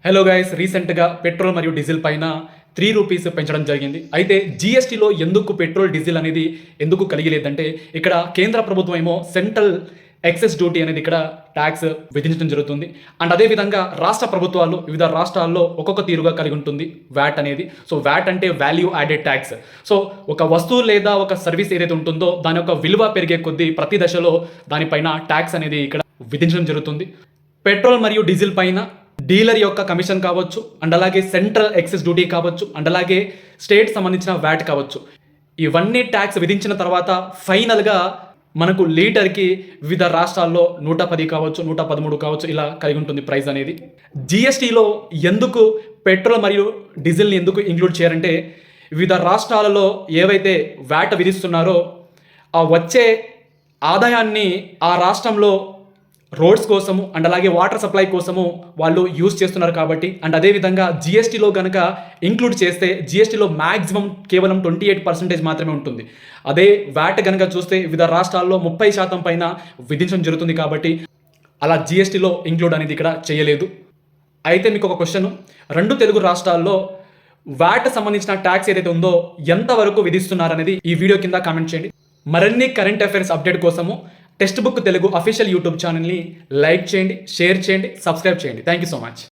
Hello guys, రీసెంట్గా petrol మరియు diesel పైన ₹3 పెంచడం జరిగింది. అయితే జీఎస్టీలో ఎందుకు పెట్రోల్ డీజిల్ అనేది ఎందుకు కలిగలేదంటే, ఇక్కడ కేంద్ర ప్రభుత్వం ఏమో సెంట్రల్ ఎక్సెస్ డ్యూటీ అనేది ఇక్కడ ట్యాక్స్ విధించడం జరుగుతుంది. అండ్ అదేవిధంగా రాష్ట్ర ప్రభుత్వాలు వివిధ రాష్ట్రాల్లో ఒక్కొక్క తీరుగా కలిగి ఉంటుంది వ్యాట్ అనేది. సో వ్యాట్ అంటే వాల్యూ యాడెడ్ ట్యాక్స్. సో ఒక వస్తువు లేదా ఒక సర్వీస్ ఏదైతే ఉంటుందో దాని యొక్క విలువ పెరిగే కొద్దీ ప్రతి దశలో దానిపైన ట్యాక్స్ అనేది ఇక్కడ విధించడం జరుగుతుంది. పెట్రోల్ మరియు డీజిల్ పైన డీలర్ యొక్క కమిషన్ కావచ్చు, అండ్ అలాగే సెంట్రల్ ఎక్సెస్ డ్యూటీ కావచ్చు, అండ్ అలాగే స్టేట్ సంబంధించిన వ్యాట్ కావచ్చు, ఇవన్నీ ట్యాక్స్ విధించిన తర్వాత ఫైనల్గా మనకు లీటర్కి వివిధ రాష్ట్రాల్లో 110 కావచ్చు, 113 కావచ్చు, ఇలా కలిగి ఉంటుంది ప్రైస్ అనేది. జిఎస్టీలో ఎందుకు పెట్రోల్ మరియు డీజిల్ని ఎందుకు ఇంక్లూడ్ చేయాలంటే, వివిధ రాష్ట్రాలలో ఏవైతే వ్యాట్ విధిస్తున్నారో ఆ వచ్చే ఆదాయాన్ని ఆ రాష్ట్రంలో రోడ్స్ కోసము అండ్ అలాగే వాటర్ సప్లై కోసము వాళ్ళు యూజ్ చేస్తున్నారు కాబట్టి. అండ్ అదేవిధంగా జిఎస్టీలో కనుక ఇంక్లూడ్ చేస్తే జిఎస్టీలో మ్యాక్సిమం కేవలం 28% మాత్రమే ఉంటుంది. అదే వ్యాట్ కనుక చూస్తే వివిధ రాష్ట్రాల్లో 30% పైన విధించడం జరుగుతుంది కాబట్టి అలా జిఎస్టీలో ఇంక్లూడ్ అనేది ఇక్కడ చేయలేదు. అయితే మీకు ఒక క్వశ్చన్, 2 తెలుగు రాష్ట్రాల్లో వ్యాట్ సంబంధించిన ట్యాక్స్ ఏదైతే ఉందో ఎంతవరకు విధిస్తున్నారనేది ఈ వీడియో కింద కామెంట్ చేయండి. మరిన్ని కరెంట్ అఫైర్స్ అప్డేట్ కోసము text book Telugu official YouTube ఛానల్ని లైక్ చేయండి, షేర్ చేయండి, సబ్స్క్రైబ్ చేయండి. Thank you so much.